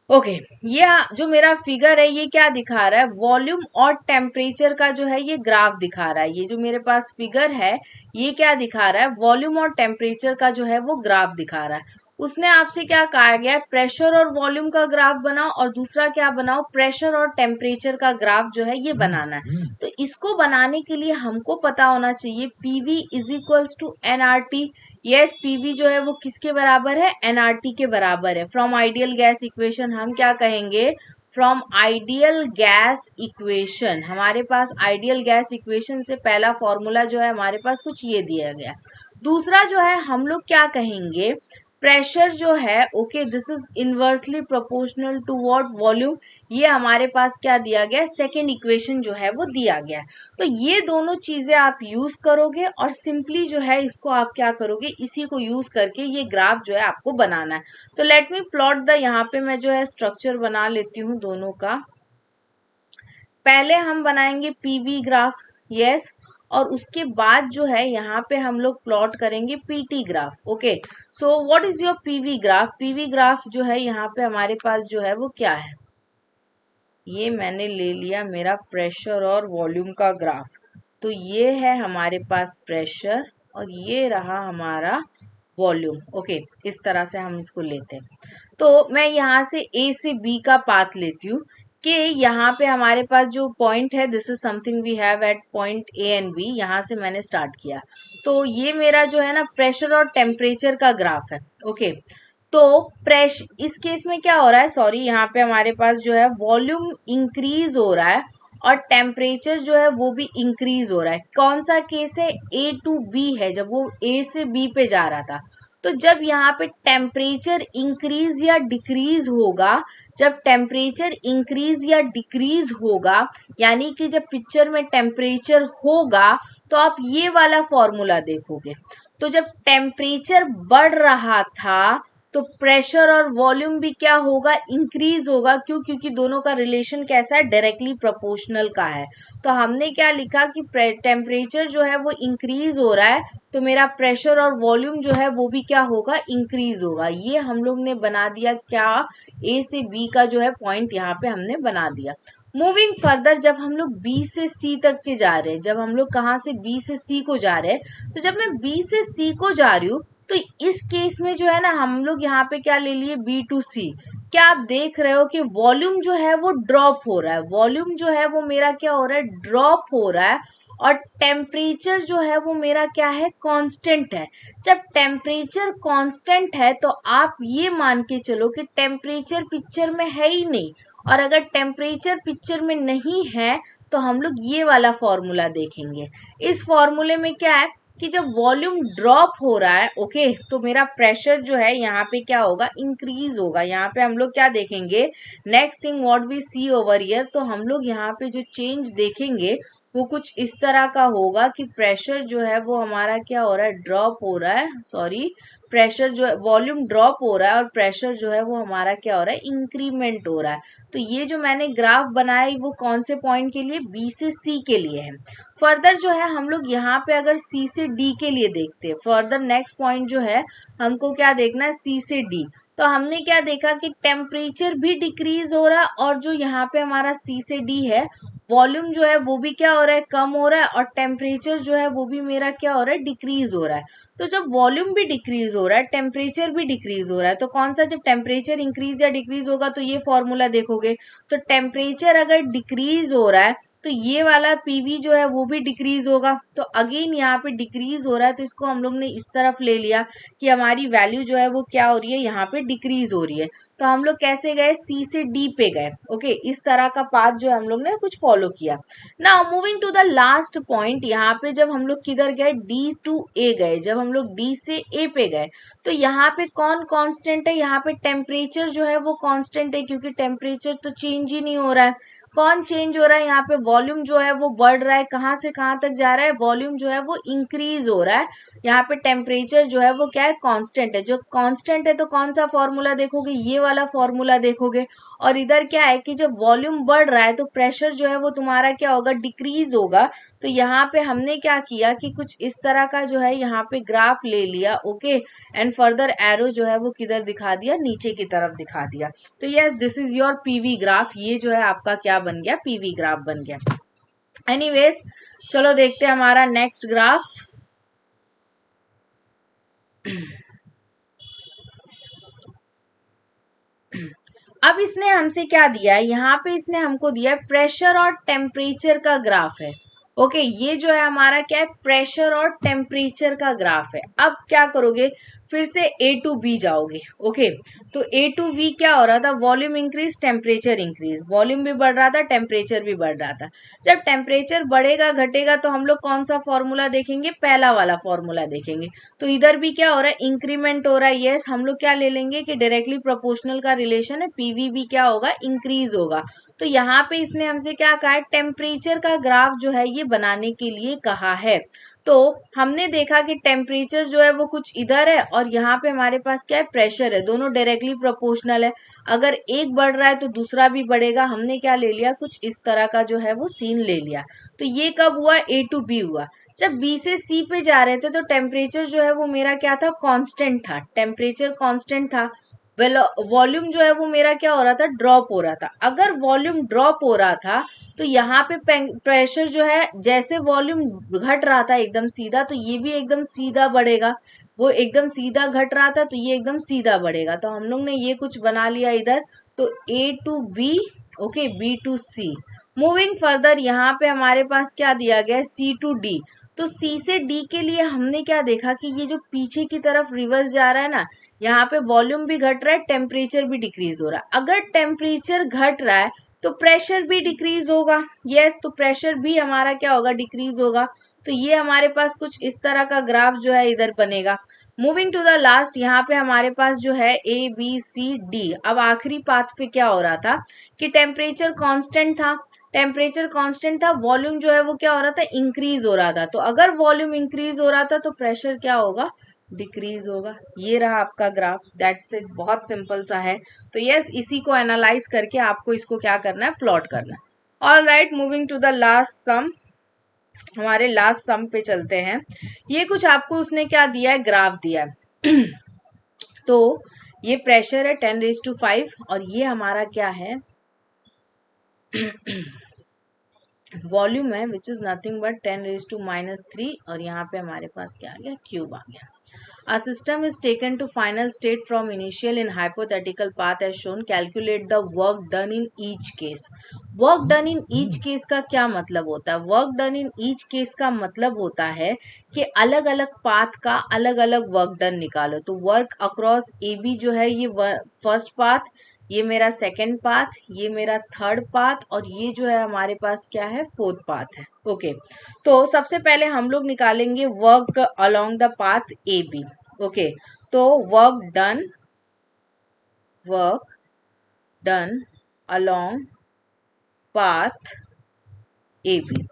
S1: ओके, ये जो मेरा फिगर है ये क्या दिखा रहा है, वॉल्यूम और टेम्परेचर का जो है ये ग्राफ दिखा रहा है। ये जो मेरे पास फिगर है ये क्या दिखा रहा है, वॉल्यूम और टेम्परेचर का जो है वो ग्राफ दिखा रहा है। उसने आपसे क्या कहा गया है, प्रेशर और वॉल्यूम का ग्राफ बनाओ, और दूसरा क्या बनाओ, प्रेशर और टेम्परेचर का ग्राफ जो है ये बनाना है। तो इसको बनाने के लिए हमको पता होना चाहिए PV is equals to NRT. Yes, PV जो है वो किसके बराबर है, एनआरटी के बराबर है। फ्रॉम आइडियल गैस इक्वेशन हम क्या कहेंगे, फ्रॉम आइडियल गैस इक्वेशन, हमारे पास आइडियल गैस इक्वेशन से पहला फॉर्मूला जो है हमारे पास कुछ ये दिया गया। दूसरा जो है हम लोग क्या कहेंगे, प्रेशर जो है, okay, this is inversely proportional to what, volume. ये हमारे पास क्या दिया गया, सेकेंड इक्वेशन जो है वो दिया गया। तो ये दोनों चीजें आप यूज करोगे और सिंपली जो है इसको आप क्या करोगे, इसी को यूज करके ये ग्राफ जो है आपको बनाना है। तो लेट मी प्लॉट द, यहाँ पे मैं जो है स्ट्रक्चर बना लेती हूँ दोनों का। पहले हम बनाएंगे पीवी ग्राफ, यस, और उसके बाद जो है यहाँ पे हम लोग प्लॉट करेंगे PT graph. Okay, so what is your PV graph, PV graph जो है यहाँ पे हमारे पास जो है वो क्या है, ये मैंने ले लिया मेरा प्रेशर और वॉल्यूम का ग्राफ। तो ये है हमारे पास प्रेशर और ये रहा हमारा वॉल्यूम। ओके, इस तरह से हम इसको लेते हैं। तो मैं यहाँ से ए से बी का पाथ लेती हूँ कि यहाँ पे हमारे पास जो पॉइंट है, this is something we have at point A and B, यहाँ से मैंने स्टार्ट किया। तो ये मेरा जो है ना प्रेशर और टेम्परेचर का ग्राफ है। ओके, तो प्रेश इस केस में क्या हो रहा है, सॉरी, यहाँ पे हमारे पास जो है वॉल्यूम इंक्रीज हो रहा है और टेम्परेचर जो है वो भी इंक्रीज हो रहा है। कौन सा केस है, ए टू बी है, जब वो ए से बी पे जा रहा था। तो जब यहाँ पे टेम्परेचर इंक्रीज या डिक्रीज होगा, जब टेम्परेचर इंक्रीज या डिक्रीज होगा, यानी कि जब पिक्चर में टेम्परेचर होगा, तो आप ये वाला फॉर्मूला देखोगे। तो जब टेम्परेचर बढ़ रहा था तो प्रेशर और वॉल्यूम भी क्या होगा, इंक्रीज होगा। क्यों, क्योंकि दोनों का रिलेशन कैसा है, डायरेक्टली प्रोपोर्शनल का है। तो हमने क्या लिखा कि टेम्परेचर जो है वो इंक्रीज हो रहा है, तो मेरा प्रेशर और वॉल्यूम जो है वो भी क्या होगा, इंक्रीज होगा। ये हम लोग ने बना दिया क्या, ए से बी का जो है पॉइंट यहाँ पे हमने बना दिया। मूविंग फर्दर, जब हम लोग बी से सी तक के जा रहे हैं, जब हम लोग कहाँ से बी से सी को जा रहे हैं, तो जब मैं बी से सी को जा रही हूँ, तो इस केस में जो है ना हम लोग यहाँ पे क्या ले लिए, बी टू सी। क्या आप देख रहे हो कि वॉल्यूम जो है वो ड्रॉप हो रहा है, वॉल्यूम जो है वो मेरा क्या हो रहा है, ड्रॉप हो रहा है, और टेम्परेचर जो है वो मेरा क्या है, कांस्टेंट है। जब टेम्परेचर कांस्टेंट है तो आप ये मान के चलो कि टेम्परेचर पिक्चर में है ही नहीं, और अगर टेम्परेचर पिक्चर में नहीं है तो हम लोग ये वाला फॉर्मूला देखेंगे। इस फॉर्मूले में क्या है कि जब वॉल्यूम ड्रॉप हो रहा है, ओके, तो मेरा प्रेशर जो है यहाँ पे क्या होगा, इंक्रीज होगा। यहाँ पे हम लोग क्या देखेंगे, next thing what we see over here, तो हम लोग यहाँ पे जो चेंज देखेंगे वो कुछ इस तरह का होगा कि प्रेशर जो है वो हमारा क्या हो रहा है, ड्रॉप हो रहा है, सॉरी, प्रेशर जो है, वॉल्यूम ड्रॉप हो रहा है और प्रेशर जो है वो हमारा क्या हो रहा है, इंक्रीमेंट हो रहा है। तो ये जो मैंने ग्राफ बनाया वो कौन से पॉइंट के लिए, बी से सी के लिए है। फर्दर जो है हम लोग यहाँ पे अगर सी से डी के लिए देखते हैं, फर्दर नेक्स्ट पॉइंट जो है हमको क्या देखना है, सी से डी। तो हमने क्या देखा कि टेम्परेचर भी डिक्रीज हो रहा है, और जो यहाँ पे हमारा सी से डी है, वॉल्यूम जो है वो भी क्या हो रहा है, कम हो रहा है, और टेम्परेचर जो है वो भी मेरा क्या हो रहा है, डिक्रीज हो रहा है। तो जब वॉल्यूम भी डिक्रीज हो रहा है, टेम्परेचर भी डिक्रीज हो रहा है, तो कौन सा, जब टेम्परेचर इंक्रीज या डिक्रीज होगा तो ये फॉर्मूला देखोगे। तो टेम्परेचर अगर डिक्रीज हो रहा है तो ये वाला पीवी जो है वो भी डिक्रीज होगा। तो अगेन यहाँ पे डिक्रीज हो रहा है, तो इसको हम लोग ने इस तरफ ले लिया कि हमारी वैल्यू जो है वो क्या हो रही है, यहाँ पे डिक्रीज हो रही है। तो हम लोग कैसे गए, सी से डी पे गए। ओके, इस तरह का पाथ जो हम लोग ने कुछ फॉलो किया। Now moving to the last point, यहाँ पे जब हम लोग किधर गए, डी टू ए गए, जब हम लोग डी से ए पे गए, तो यहाँ पे कौन कांस्टेंट है, यहाँ पे टेम्परेचर जो है वो कांस्टेंट है, क्योंकि टेम्परेचर तो चेंज ही नहीं हो रहा है। कौन चेंज हो रहा है, यहाँ पे वॉल्यूम जो है वो बढ़ रहा है, कहाँ से कहाँ तक जा रहा है, वॉल्यूम जो है वो इंक्रीज हो रहा है। यहाँ पे टेम्परेचर जो है वो क्या है, कांस्टेंट है। जो कांस्टेंट है तो कौन सा फॉर्मूला देखोगे, ये वाला फॉर्मूला देखोगे। और इधर क्या है कि जब वॉल्यूम बढ़ रहा है तो प्रेशर जो है वो तुम्हारा क्या होगा, डिक्रीज होगा। तो यहाँ पे हमने क्या किया कि कुछ इस तरह का जो है यहाँ पे ग्राफ ले लिया, ओके, एंड फर्दर एरो जो है वो किधर दिखा दिया, नीचे की तरफ दिखा दिया। तो yes, this is your PV graph, ये जो है आपका क्या बन गया, पीवी ग्राफ बन गया। एनीवेज, चलो देखते हैं हमारा नेक्स्ट ग्राफ। अब इसने हमसे क्या दिया है, यहाँ पे इसने हमको दिया है प्रेशर और टेम्परेचर का ग्राफ है। ओके, ये जो है हमारा क्या है, प्रेशर और टेम्परेचर का ग्राफ है। अब क्या करोगे, फिर से ए टू बी जाओगे। ओके, तो ए टू वी क्या हो रहा था, volume increase temperature increase, volume भी बढ़ रहा था टेम्परेचर भी बढ़ रहा था। जब टेम्परेचर बढ़ेगा घटेगा तो हम लोग कौन सा फॉर्मूला देखेंगे, पहला वाला फॉर्मूला देखेंगे। तो इधर भी क्या हो रहा है, इंक्रीमेंट हो रहा है। यस, हम लोग क्या ले लेंगे कि डायरेक्टली प्रोपोर्शनल का रिलेशन है, पीवी भी क्या होगा, इंक्रीज होगा। तो यहाँ पे इसने हमसे क्या कहा है, टेम्परेचर का ग्राफ जो है ये बनाने के लिए कहा है। तो हमने देखा कि टेम्परेचर जो है वो कुछ इधर है और यहाँ पे हमारे पास क्या है, प्रेशर है, दोनों डायरेक्टली प्रोपोर्शनल है। अगर एक बढ़ रहा है तो दूसरा भी बढ़ेगा। हमने क्या ले लिया, कुछ इस तरह का जो है वो सीन ले लिया। तो ये कब हुआ, ए टू बी हुआ। जब बी से सी पे जा रहे थे तो टेम्परेचर जो है वो मेरा क्या था, कांस्टेंट था, टेम्परेचर कांस्टेंट था। वॉल्यूम जो है वो मेरा क्या हो रहा था, ड्रॉप हो रहा था। अगर वॉल्यूम ड्रॉप हो रहा था तो यहाँ पे प्रेशर जो है, जैसे वॉल्यूम घट रहा था एकदम सीधा, तो ये भी एकदम सीधा बढ़ेगा। वो एकदम सीधा घट रहा था तो ये एकदम सीधा बढ़ेगा। तो हम लोग ने ये कुछ बना लिया इधर। तो A to B, okay, B to C. Moving further यहाँ पे हमारे पास क्या दिया गया है, सी टू डी। तो सी से डी के लिए हमने क्या देखा कि ये जो पीछे की तरफ रिवर्स जा रहा है ना, यहाँ पे वॉल्यूम भी घट रहा है, टेम्परेचर भी डिक्रीज हो रहा है। अगर टेम्परेचर घट रहा है तो प्रेशर भी डिक्रीज होगा। यस, तो प्रेशर भी हमारा क्या होगा, डिक्रीज होगा। तो ये हमारे पास कुछ इस तरह का ग्राफ जो है इधर बनेगा। मूविंग टू द लास्ट, यहाँ पे हमारे पास जो है ए बी सी डी। अब आखिरी पाथ पे क्या हो रहा था कि टेम्परेचर कांस्टेंट था, टेम्परेचर कांस्टेंट था, वॉल्यूम जो है वो क्या हो रहा था, इंक्रीज हो रहा था। तो अगर वॉल्यूम इंक्रीज हो रहा था तो प्रेशर क्या होगा, डिक्रीज होगा। ये रहा आपका ग्राफ, दैट्स इट, बहुत सिंपल सा है। तो यस, इसी को एनालाइज करके आपको इसको क्या करना है, प्लॉट करना है। All right, moving to the last sum, हमारे लास्ट सम पे चलते हैं। ये कुछ आपको उसने क्या दिया है, ग्राफ दिया है। तो ये प्रेशर है 10⁵ और ये हमारा क्या है, वॉल्यूम है विच इज नथिंग बट 10⁻³ और यहाँ पे हमारे पास क्या आ गया, क्यूब आ गया। A system is taken to final state from initial in hypothetical path as shown. Calculate the work done in each case. Work done in each case का क्या मतलब होता है? Work done in each case का मतलब होता है कि अलग अलग पाथ का अलग अलग वर्क डन निकालो। तो वर्क अक्रॉस ए बी जो है ये फर्स्ट पाथ, ये मेरा सेकंड पाथ, ये मेरा थर्ड पाथ और ये जो है हमारे पास क्या है, फोर्थ पाथ है। ओके, तो सबसे पहले हम लोग निकालेंगे work along the path A B. Okay, तो work done along path A B.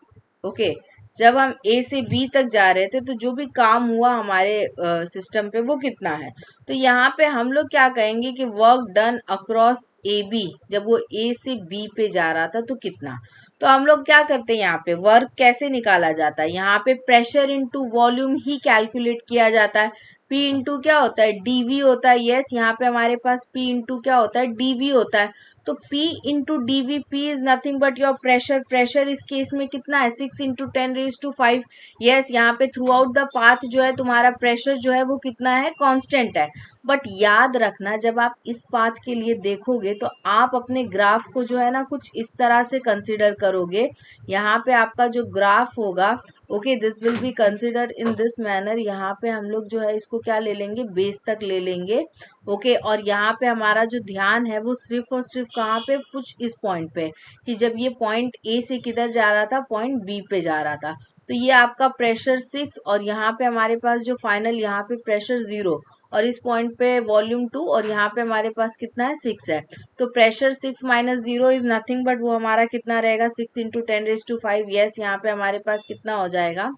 S1: Okay, जब हम ए से बी तक जा रहे थे तो जो भी काम हुआ हमारे सिस्टम पे वो कितना है। तो यहाँ पे हम लोग क्या कहेंगे कि work done across A B, जब वो ए से बी पे जा रहा था तो कितना। तो हम लोग क्या करते हैं, यहाँ पे वर्क कैसे निकाला जाता है, यहाँ पे प्रेशर इनटू वॉल्यूम ही कैलकुलेट किया जाता है। पी इंटू क्या होता है, डीवी होता है। यस, यहाँ पे हमारे पास पी इंटू क्या होता है, डीवी होता है। तो P into D V, P is nothing but your pressure. Pressure इस केस में कितना है, 6 × 10⁵. यस, यहाँ पे थ्रू आउट द पाथ जो है तुम्हारा प्रेशर जो है वो कितना है, कांस्टेंट है। बट याद रखना, जब आप इस पाथ के लिए देखोगे तो आप अपने ग्राफ को जो है ना कुछ इस तरह से कंसिडर करोगे। यहाँ पे आपका जो ग्राफ होगा, okay, this will be consider in this manner. यहाँ पे हम लोग जो है इसको क्या ले लेंगे, बेस तक ले लेंगे। ओके, और यहाँ पे हमारा जो ध्यान है वो सिर्फ और सिर्फ कहाँ पे, कुछ इस पॉइंट पे, कि जब ये पॉइंट ए से किधर जा रहा था, पॉइंट बी पे जा रहा था। तो ये आपका प्रेशर 6 और यहाँ पे हमारे पास जो फाइनल यहाँ पे प्रेशर 0 और इस पॉइंट पे वॉल्यूम 2 और यहाँ पे हमारे पास कितना है, 6 है। तो प्रेशर 6 - 0 इज नथिंग बट वो हमारा कितना रहेगा, 6 × 10⁵. यस, यहाँ पे हमारे पास कितना हो जाएगा,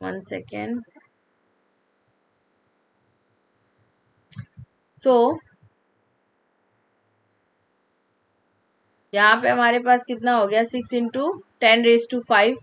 S1: 1 सेकेंड। सो यहाँ पे हमारे पास कितना हो गया 6 × 10⁵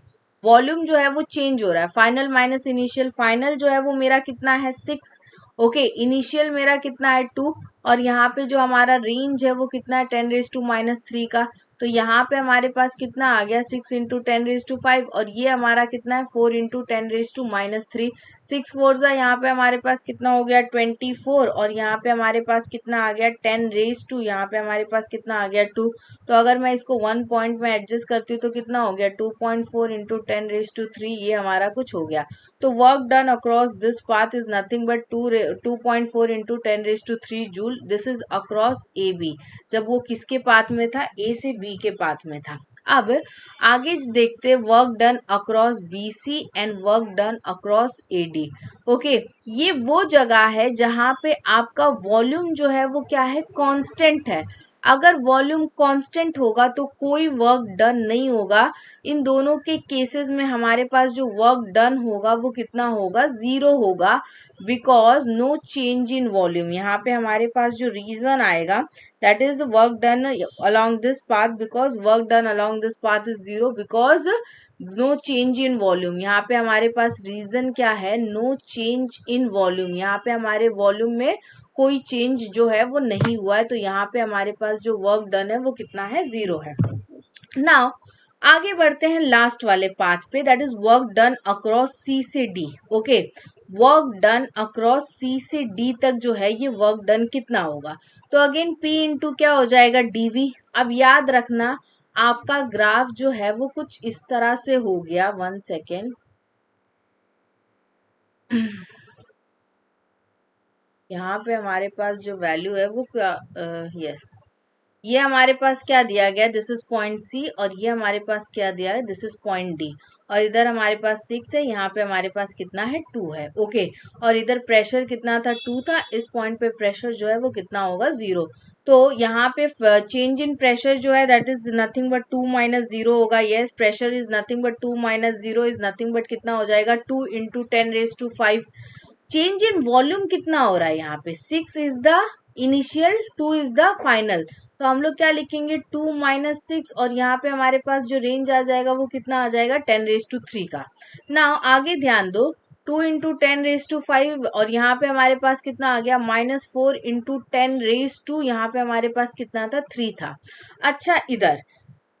S1: वॉल्यूम जो है वो चेंज हो रहा है, फाइनल माइनस इनिशियल, फाइनल जो है वो मेरा कितना है 6, ओके, इनिशियल मेरा कितना है 2, और यहाँ पे जो हमारा रेंज है वो कितना है 10⁻³ का। तो यहाँ पे हमारे पास कितना आ गया 6 × 10⁵ और ये हमारा कितना है 4 × 10⁻³ 6 4 यहाँ पे हमारे पास कितना हो गया 24, और यहाँ पे हमारे पास कितना आ गया 10⁻², यहाँ पे हमारे पास कितना आ गया 2। तो अगर मैं इसको 1 पॉइंट में एडजस्ट करती हूँ तो कितना हो गया 2.4 × 10⁻³ ये हमारा कुछ हो गया। तो work done across this path is nothing but 2.4 × 10⁻³ joule. This is across A B, जब वो किसके पाथ में था, ए से बी के पाथ में था। अब आगे देखते work done across B C and work done across A D. Okay, ये वो जगह है जहां पे आपका वॉल्यूम जो है वो क्या है, कांस्टेंट है। अगर वॉल्यूम कांस्टेंट होगा तो कोई वर्क डन नहीं होगा। इन दोनों के केसेस में हमारे पास जो वर्क डन होगा वो कितना होगा, 0 होगा, because no change in volume. यहाँ पे हमारे पास जो रीजन आएगा that is work done along this path, because work done along this path is 0 because no change in volume. यहाँ पे हमारे पास रीजन क्या है, नो चेंज इन वॉल्यूम। यहाँ पे हमारे वॉल्यूम में कोई चेंज जो है वो नहीं हुआ है, तो यहाँ पे हमारे पास जो वर्क डन है वो कितना है, 0 है। नाउ आगे बढ़ते हैं लास्ट वाले पाथ पे, that is work done across C से D. Okay, work done across C से डी तक जो है ये वर्क डन कितना होगा, तो अगेन P इंटू क्या हो जाएगा dV। अब याद रखना आपका ग्राफ जो है वो कुछ इस तरह से हो गया, 1 सेकेंड, यहाँ पे हमारे पास जो वैल्यू है वो क्या, यस, ये हमारे पास क्या दिया गया, दिस इज पॉइंट सी, और ये हमारे पास क्या दिया है, दिस इज पॉइंट डी, और इधर हमारे पास 6 है, यहाँ पे हमारे पास कितना है 2 है। ओके, और इधर प्रेशर कितना था 2 था, इस पॉइंट पे प्रेशर जो है वो कितना होगा 0। तो यहाँ पे चेंज इन प्रेशर जो है दैट इज नथिंग बट 2 - 0 होगा। Yes, pressure is nothing but 2 - 0 is nothing but कितना हो जाएगा 2 × 10⁵। चेंज इन वॉल्यूम कितना हो रहा है, यहाँ पे 6 is the initial, 2 is the final, तो हम लोग क्या लिखेंगे 2 - 6, और यहाँ पे हमारे पास जो रेंज आ जाएगा वो कितना आ जाएगा 10⁻³ का। ना आगे ध्यान दो, 2 × 10⁵, और यहाँ पे हमारे पास कितना आ गया -4 × 10⁻², यहाँ पे हमारे पास कितना था 3 था। अच्छा, इधर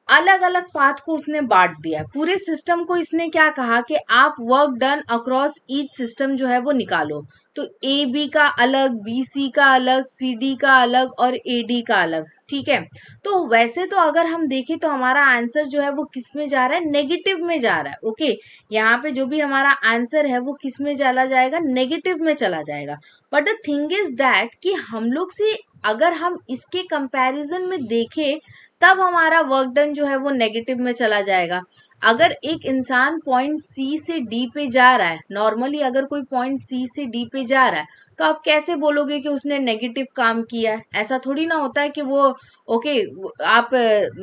S1: अलग अलग पाथ को उसने बांट दिया, पूरे सिस्टम को इसने क्या कहा कि आप work done across each system जो है वो निकालो। तो ए बी का अलग, बी सी का अलग, सी डी का अलग और ए डी का अलग, ठीक है। तो वैसे तो अगर हम देखें तो हमारा आंसर जो है वो किस में जा रहा है, नेगेटिव में जा रहा है। ओके, यहाँ पे जो भी हमारा आंसर है वो किस में चला जाएगा, नेगेटिव में चला जाएगा। But the thing is that कि हम लोग से अगर हम इसके कंपैरिजन में देखें तब हमारा वर्क डन जो है वो नेगेटिव में चला जाएगा। अगर एक इंसान पॉइंट सी से डी पे जा रहा है, नॉर्मली अगर कोई पॉइंट सी से डी पे जा रहा है तो आप कैसे बोलोगे कि उसने नेगेटिव काम किया है, ऐसा थोड़ी ना होता है कि वो ओके, आप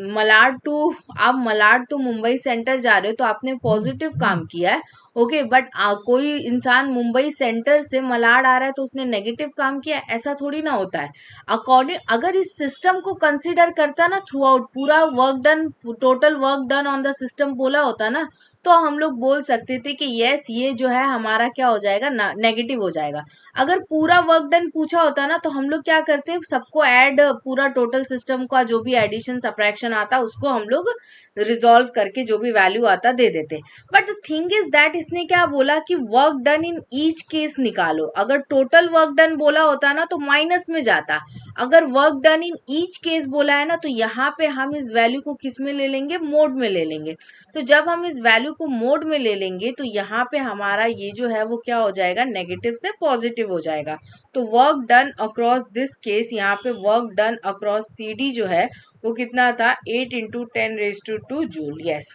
S1: मलाड टू मुंबई सेंटर जा रहे हो तो आपने पॉजिटिव काम किया है। ओके, बट कोई इंसान मुंबई सेंटर से मलाड आ रहा है तो उसने नेगेटिव काम किया है, ऐसा थोड़ी ना होता है। अकॉर्डिंग अगर इस सिस्टम को कंसीडर करता ना थ्रू आउट, पूरा work done, total work done on the system बोला होता ना, तो हम लोग बोल सकते थे कि यस ये जो है हमारा क्या हो जाएगा ना, नेगेटिव हो जाएगा। अगर पूरा वर्क डन पूछा होता ना तो हम लोग क्या करते, सबको ऐड, पूरा टोटल सिस्टम का जो भी एडिशन सब्ट्रैक्शन आता उसको हम लोग रिजॉल्व करके जो भी वैल्यू आता दे देते। But the thing is that इसने क्या बोला कि work done in each case निकालो। अगर टोटल वर्क डन बोला होता ना तो माइनस में जाता, अगर work done in each case बोला है ना तो यहाँ पे हम इस वैल्यू को किस में ले लेंगे, मोड में ले लेंगे। तो जब हम इस वैल्यू को मोड में ले लेंगे तो यहाँ पे हमारा ये जो है वो क्या हो जाएगा, नेगेटिव से पॉजिटिव हो जाएगा। तो work done across this case, यहाँ पे work done across C D जो है वो कितना था 8 × 10⁻² joule. Yes,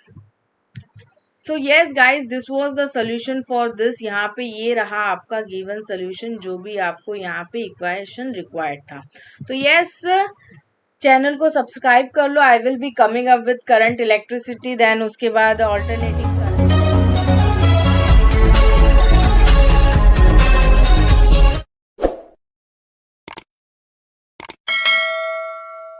S1: so yes guys, this was the solution for this. यहाँ पे ये रहा आपका गिवन सोल्यूशन जो भी आपको यहाँ पे इक्वेशन रिक्वायर्ड था। तो यस, चैनल को सब्सक्राइब कर लो। I will be coming up with current electricity, then उसके बाद ऑल्टरनेटिव